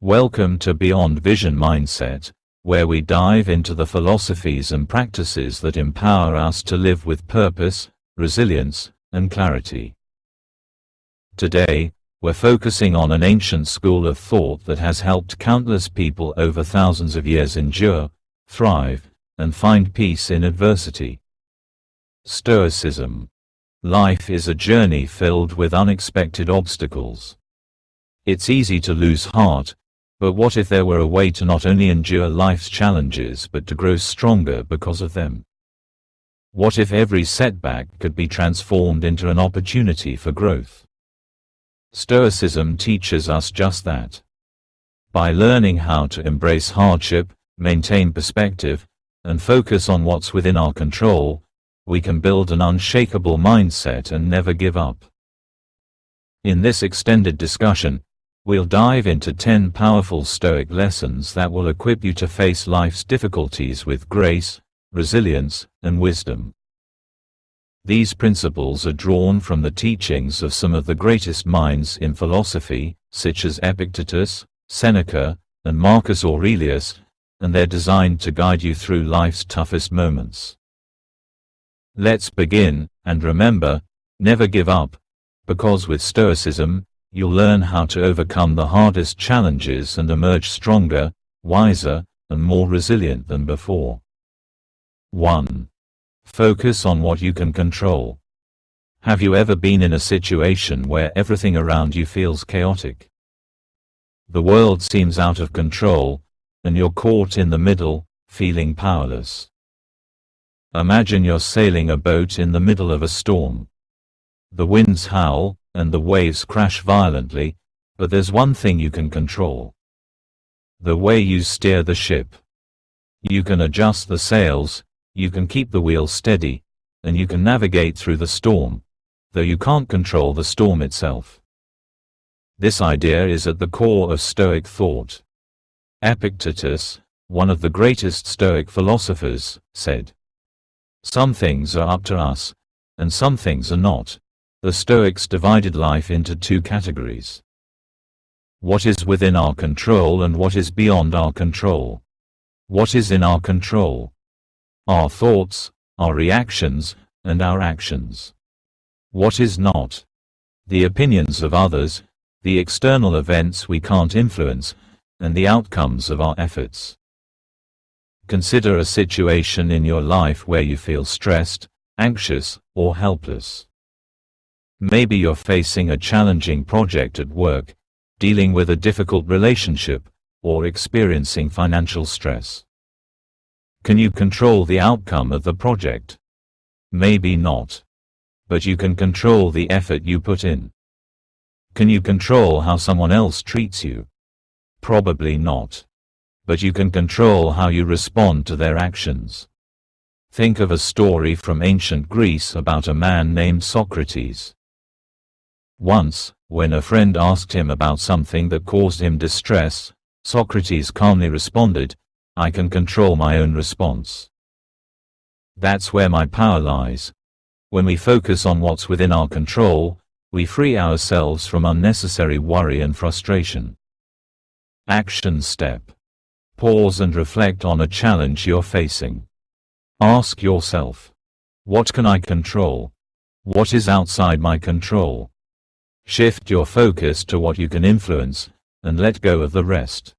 Welcome to Beyond Vision Mindset, where we dive into the philosophies and practices that empower us to live with purpose, resilience, and clarity. Today, we're focusing on an ancient school of thought that has helped countless people over thousands of years endure, thrive, and find peace in adversity. Stoicism. Life is a journey filled with unexpected obstacles. It's easy to lose heart, but what if there were a way to not only endure life's challenges but to grow stronger because of them? What if every setback could be transformed into an opportunity for growth? Stoicism teaches us just that. By learning how to embrace hardship, maintain perspective, and focus on what's within our control, we can build an unshakable mindset and never give up. In this extended discussion, we'll dive into 10 powerful Stoic lessons that will equip you to face life's difficulties with grace, resilience, and wisdom. These principles are drawn from the teachings of some of the greatest minds in philosophy, such as Epictetus, Seneca, and Marcus Aurelius, and they're designed to guide you through life's toughest moments. Let's begin, and remember, never give up, because with Stoicism, you'll learn how to overcome the hardest challenges and emerge stronger, wiser, and more resilient than before. 1. Focus on what you can control. Have you ever been in a situation where everything around you feels chaotic? The world seems out of control, and you're caught in the middle, feeling powerless. Imagine you're sailing a boat in the middle of a storm. The winds howl, and the waves crash violently, but there's one thing you can control: the way you steer the ship. You can adjust the sails, you can keep the wheel steady, and you can navigate through the storm, though you can't control the storm itself. This idea is at the core of Stoic thought. Epictetus, one of the greatest Stoic philosophers, said, "Some things are up to us, and some things are not." The Stoics divided life into two categories: what is within our control and what is beyond our control. What is in our control? Our thoughts, our reactions, and our actions. What is not? The opinions of others, the external events we can't influence, and the outcomes of our efforts. Consider a situation in your life where you feel stressed, anxious, or helpless. Maybe you're facing a challenging project at work, dealing with a difficult relationship, or experiencing financial stress. Can you control the outcome of the project? Maybe not. But you can control the effort you put in. Can you control how someone else treats you? Probably not. But you can control how you respond to their actions. Think of a story from ancient Greece about a man named Socrates. Once, when a friend asked him about something that caused him distress, Socrates calmly responded, "I can control my own response." That's where my power lies. When we focus on what's within our control, we free ourselves from unnecessary worry and frustration. Action step. Pause and reflect on a challenge you're facing. Ask yourself, what can I control? What is outside my control? Shift your focus to what you can influence, and let go of the rest.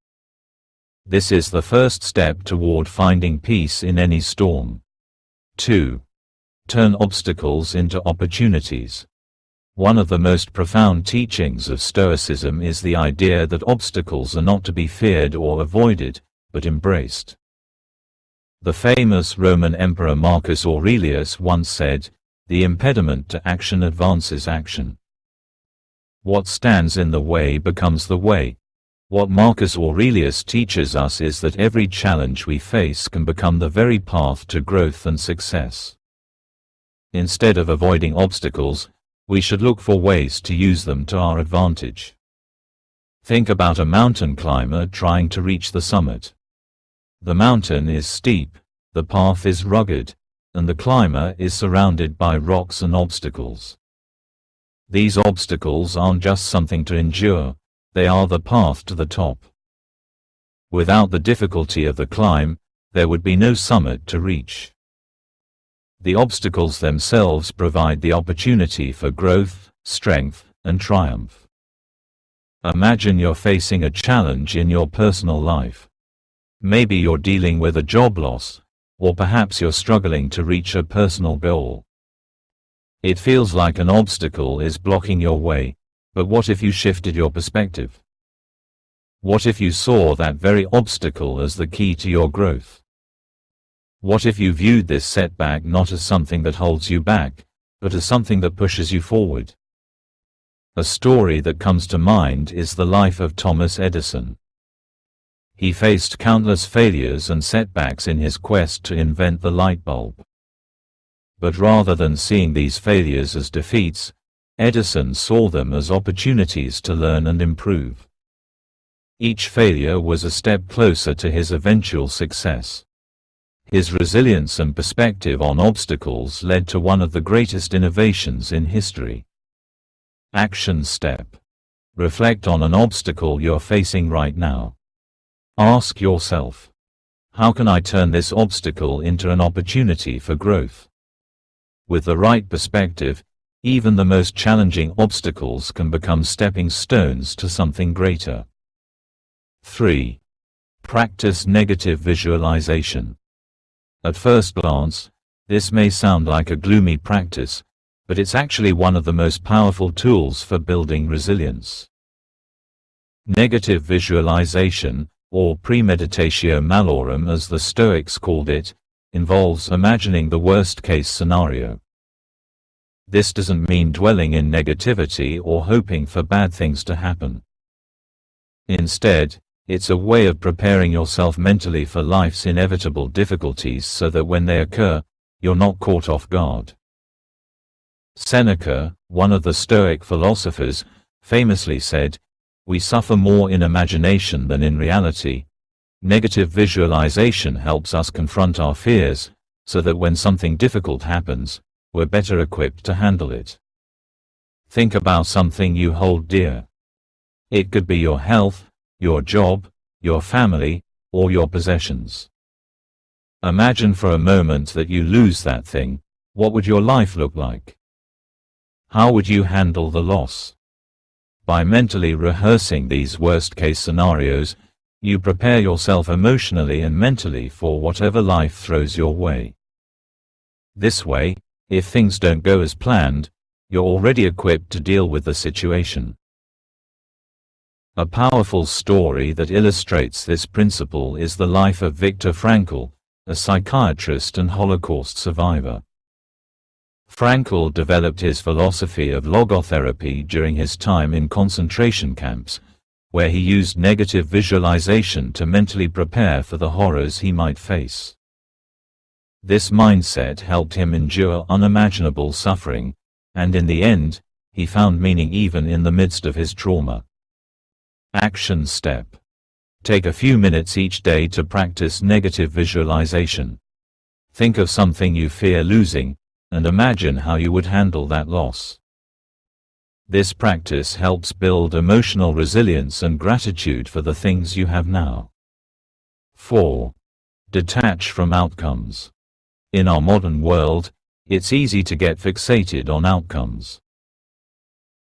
This is the first step toward finding peace in any storm. 2. Turn obstacles into opportunities. One of the most profound teachings of Stoicism is the idea that obstacles are not to be feared or avoided, but embraced. The famous Roman Emperor Marcus Aurelius once said, "The impediment to action advances action." What stands in the way becomes the way. What Marcus Aurelius teaches us is that every challenge we face can become the very path to growth and success. Instead of avoiding obstacles, we should look for ways to use them to our advantage. Think about a mountain climber trying to reach the summit. The mountain is steep, the path is rugged, and the climber is surrounded by rocks and obstacles. These obstacles aren't just something to endure, they are the path to the top. Without the difficulty of the climb, there would be no summit to reach. The obstacles themselves provide the opportunity for growth, strength, and triumph. Imagine you're facing a challenge in your personal life. Maybe you're dealing with a job loss, or perhaps you're struggling to reach a personal goal. It feels like an obstacle is blocking your way, but what if you shifted your perspective? What if you saw that very obstacle as the key to your growth? What if you viewed this setback not as something that holds you back, but as something that pushes you forward? A story that comes to mind is the life of Thomas Edison. He faced countless failures and setbacks in his quest to invent the light bulb. But rather than seeing these failures as defeats, Edison saw them as opportunities to learn and improve. Each failure was a step closer to his eventual success. His resilience and perspective on obstacles led to one of the greatest innovations in history. Action step. Reflect on an obstacle you're facing right now. Ask yourself, how can I turn this obstacle into an opportunity for growth? With the right perspective, even the most challenging obstacles can become stepping stones to something greater. 3. Practice negative visualization. At first glance, this may sound like a gloomy practice, but it's actually one of the most powerful tools for building resilience. Negative visualization, or premeditatio malorum as the Stoics called it, involves imagining the worst-case scenario. This doesn't mean dwelling in negativity or hoping for bad things to happen. Instead, it's a way of preparing yourself mentally for life's inevitable difficulties so that when they occur, you're not caught off guard. Seneca, one of the Stoic philosophers, famously said, "We suffer more in imagination than in reality." Negative visualization helps us confront our fears, so that when something difficult happens, we're better equipped to handle it. Think about something you hold dear. It could be your health, your job, your family, or your possessions. Imagine for a moment that you lose that thing. What would your life look like? How would you handle the loss? By mentally rehearsing these worst-case scenarios, you prepare yourself emotionally and mentally for whatever life throws your way. This way, if things don't go as planned, you're already equipped to deal with the situation. A powerful story that illustrates this principle is the life of Viktor Frankl, a psychiatrist and Holocaust survivor. Frankl developed his philosophy of logotherapy during his time in concentration camps, where he used negative visualization to mentally prepare for the horrors he might face. This mindset helped him endure unimaginable suffering, and in the end, he found meaning even in the midst of his trauma. Action step. Take a few minutes each day to practice negative visualization. Think of something you fear losing, and imagine how you would handle that loss. This practice helps build emotional resilience and gratitude for the things you have now. 4. Detach from outcomes. In our modern world, it's easy to get fixated on outcomes.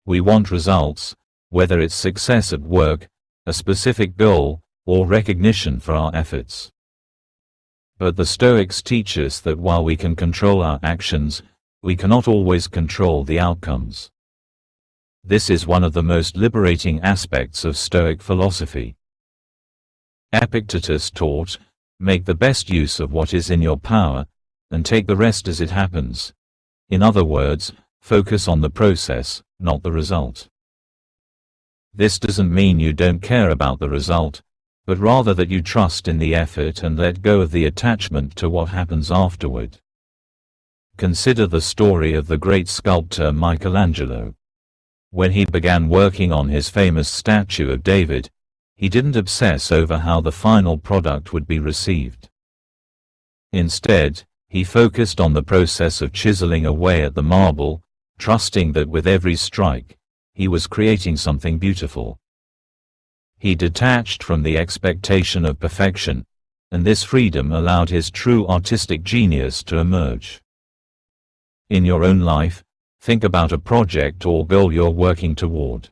We want results, whether it's success at work, a specific goal, or recognition for our efforts. But the Stoics teach us that while we can control our actions, we cannot always control the outcomes. This is one of the most liberating aspects of Stoic philosophy. Epictetus taught, "Make the best use of what is in your power, and take the rest as it happens." In other words, focus on the process, not the result. This doesn't mean you don't care about the result, but rather that you trust in the effort and let go of the attachment to what happens afterward. Consider the story of the great sculptor Michelangelo. When he began working on his famous statue of David, he didn't obsess over how the final product would be received. Instead, he focused on the process of chiseling away at the marble, trusting that with every strike, he was creating something beautiful. He detached from the expectation of perfection, and this freedom allowed his true artistic genius to emerge. In your own life, think about a project or goal you're working toward.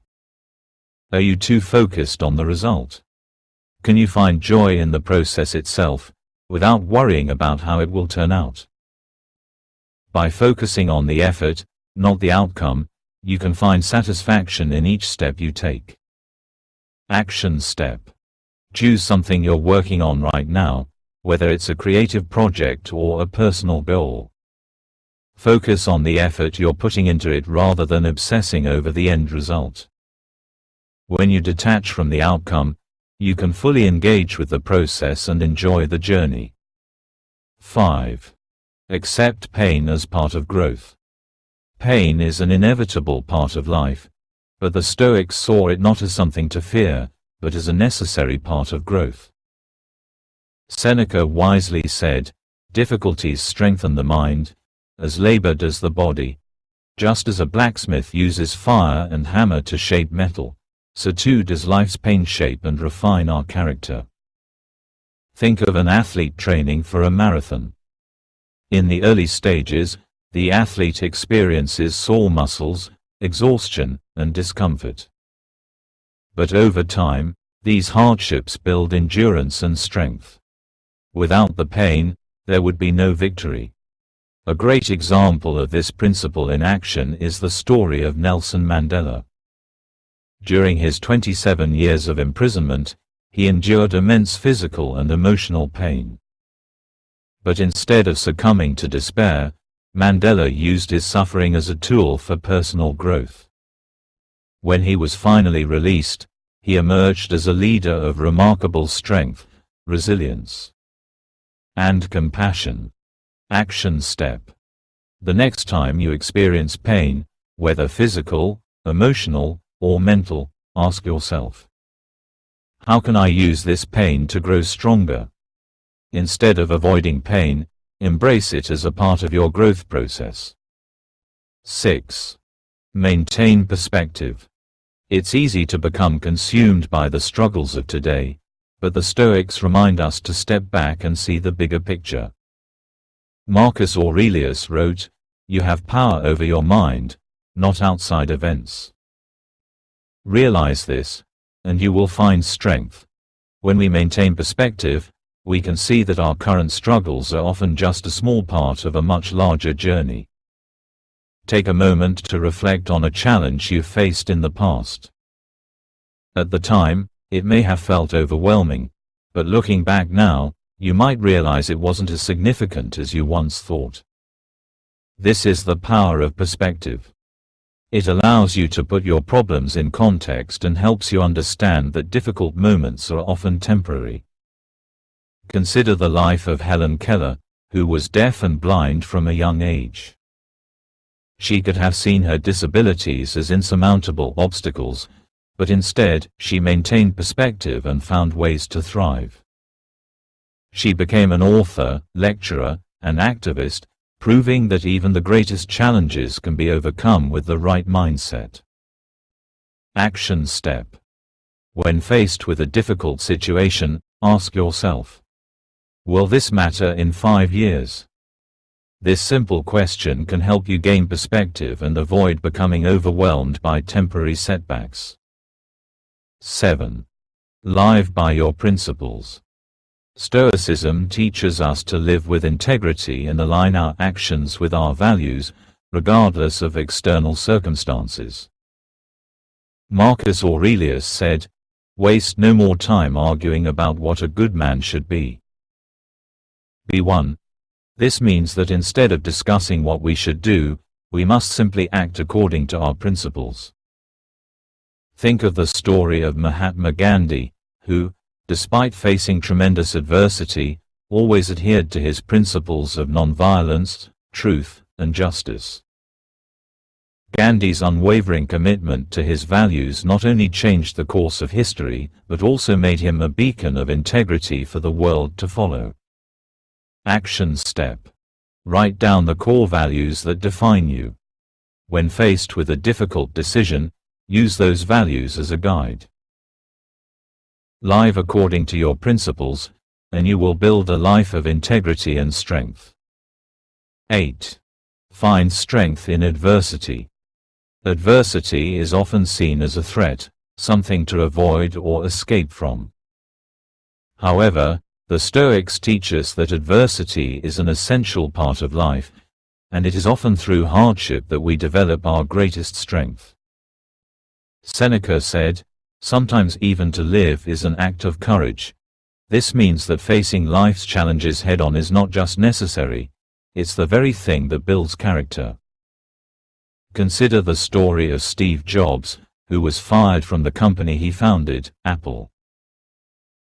Are you too focused on the result? Can you find joy in the process itself, without worrying about how it will turn out? By focusing on the effort, not the outcome, you can find satisfaction in each step you take. Action step. Choose something you're working on right now, whether it's a creative project or a personal goal. Focus on the effort you're putting into it rather than obsessing over the end result. When you detach from the outcome, you can fully engage with the process and enjoy the journey. 5. Accept pain as part of growth. Pain is an inevitable part of life, but the Stoics saw it not as something to fear, but as a necessary part of growth. Seneca wisely said, "Difficulties strengthen the mind, as labor does the body. Just as a blacksmith uses fire and hammer to shape metal, so too does life's pain shape and refine our character." Think of an athlete training for a marathon. In the early stages, the athlete experiences sore muscles, exhaustion, and discomfort. But over time, these hardships build endurance and strength. Without the pain, there would be no victory. A great example of this principle in action is the story of Nelson Mandela. During his 27 years of imprisonment, he endured immense physical and emotional pain. But instead of succumbing to despair, Mandela used his suffering as a tool for personal growth. When he was finally released, he emerged as a leader of remarkable strength, resilience, and compassion. Action step. The next time you experience pain, whether physical, emotional, or mental, ask yourself, how can I use this pain to grow stronger? Instead of avoiding pain, embrace it as a part of your growth process. 6. Maintain perspective. It's easy to become consumed by the struggles of today, but the Stoics remind us to step back and see the bigger picture. Marcus Aurelius wrote, "You have power over your mind, not outside events." Realize this, and you will find strength. When we maintain perspective, we can see that our current struggles are often just a small part of a much larger journey. Take a moment to reflect on a challenge you faced in the past. At the time, it may have felt overwhelming, but looking back now, you might realize it wasn't as significant as you once thought. This is the power of perspective. It allows you to put your problems in context and helps you understand that difficult moments are often temporary. Consider the life of Helen Keller, who was deaf and blind from a young age. She could have seen her disabilities as insurmountable obstacles, but instead, she maintained perspective and found ways to thrive. She became an author, lecturer, and activist, proving that even the greatest challenges can be overcome with the right mindset. Action step. When faced with a difficult situation, ask yourself, will this matter in 5 years? This simple question can help you gain perspective and avoid becoming overwhelmed by temporary setbacks. 7. Live by your principles. Stoicism teaches us to live with integrity and align our actions with our values, regardless of external circumstances. Marcus Aurelius said, "Waste no more time arguing about what a good man should be. Be one." This means that instead of discussing what we should do, we must simply act according to our principles. Think of the story of Mahatma Gandhi, who, despite facing tremendous adversity, always adhered to his principles of nonviolence, truth, and justice. Gandhi's unwavering commitment to his values not only changed the course of history, but also made him a beacon of integrity for the world to follow. Action step. Write down the core values that define you. When faced with a difficult decision, use those values as a guide. Live according to your principles, and you will build a life of integrity and strength. 8. Find strength in adversity. Adversity is often seen as a threat, something to avoid or escape from. However, the Stoics teach us that adversity is an essential part of life, and it is often through hardship that we develop our greatest strength. Seneca said, "Sometimes even to live is an act of courage." This means that facing life's challenges head-on is not just necessary, it's the very thing that builds character. Consider the story of Steve Jobs, who was fired from the company he founded, Apple.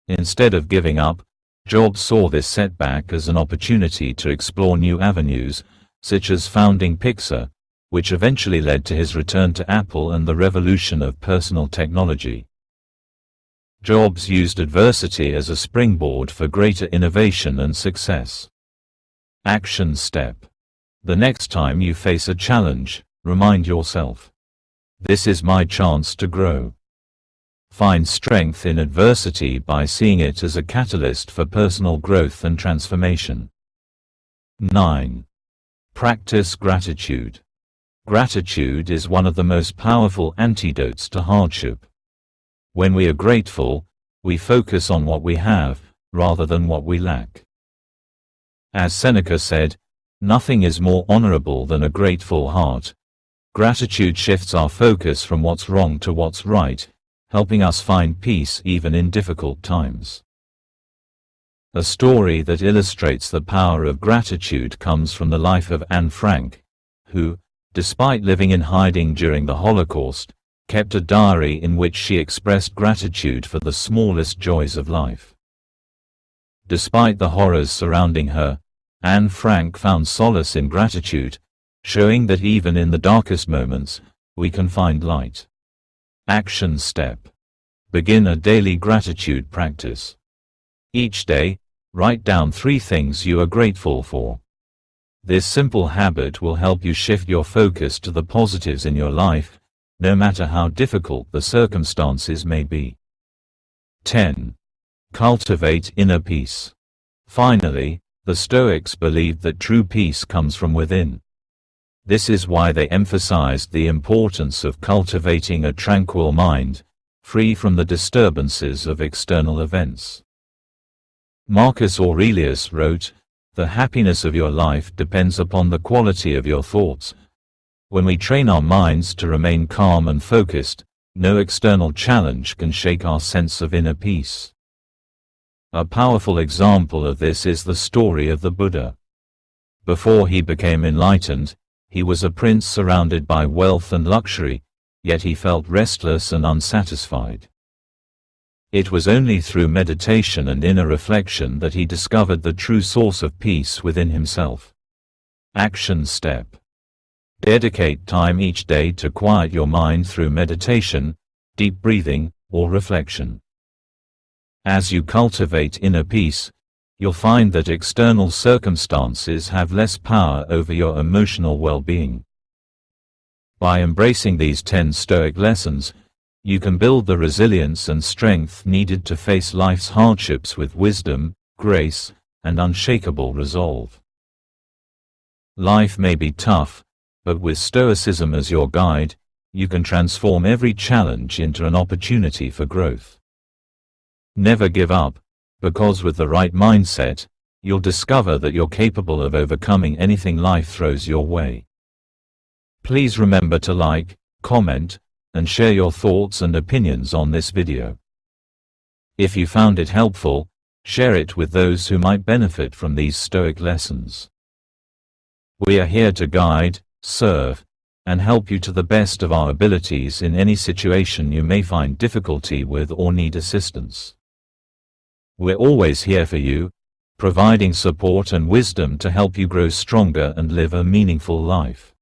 Instead of giving up, Jobs saw this setback as an opportunity to explore new avenues, such as founding Pixar, which eventually led to his return to Apple and the revolution of personal technology. Jobs used adversity as a springboard for greater innovation and success. Action step. The next time you face a challenge, remind yourself, "This is my chance to grow." Find strength in adversity by seeing it as a catalyst for personal growth and transformation. 9. Practice gratitude. Gratitude is one of the most powerful antidotes to hardship. When we are grateful, we focus on what we have, rather than what we lack. As Seneca said, "Nothing is more honorable than a grateful heart." Gratitude shifts our focus from what's wrong to what's right, helping us find peace even in difficult times. A story that illustrates the power of gratitude comes from the life of Anne Frank, who, despite living in hiding during the Holocaust, kept a diary in which she expressed gratitude for the smallest joys of life. Despite the horrors surrounding her, Anne Frank found solace in gratitude, showing that even in the darkest moments, we can find light. Action step. Begin a daily gratitude practice. Each day, write down 3 things you are grateful for. This simple habit will help you shift your focus to the positives in your life, no matter how difficult the circumstances may be. 10. Cultivate inner peace. Finally, the Stoics believed that true peace comes from within. This is why they emphasized the importance of cultivating a tranquil mind, free from the disturbances of external events. Marcus Aurelius wrote, "The happiness of your life depends upon the quality of your thoughts." When we train our minds to remain calm and focused, no external challenge can shake our sense of inner peace. A powerful example of this is the story of the Buddha. Before he became enlightened, he was a prince surrounded by wealth and luxury, yet he felt restless and unsatisfied. It was only through meditation and inner reflection that he discovered the true source of peace within himself. Action step. Dedicate time each day to quiet your mind through meditation, deep breathing, or reflection. As you cultivate inner peace, you'll find that external circumstances have less power over your emotional well-being. By embracing these 10 Stoic lessons, you can build the resilience and strength needed to face life's hardships with wisdom, grace, and unshakable resolve. Life may be tough, but with Stoicism as your guide, you can transform every challenge into an opportunity for growth. Never give up, because with the right mindset, you'll discover that you're capable of overcoming anything life throws your way. Please remember to like, comment, and share your thoughts and opinions on this video. If you found it helpful, share it with those who might benefit from these Stoic lessons. We are here to guide, serve, and help you to the best of our abilities in any situation you may find difficulty with or need assistance. We're always here for you, providing support and wisdom to help you grow stronger and live a meaningful life.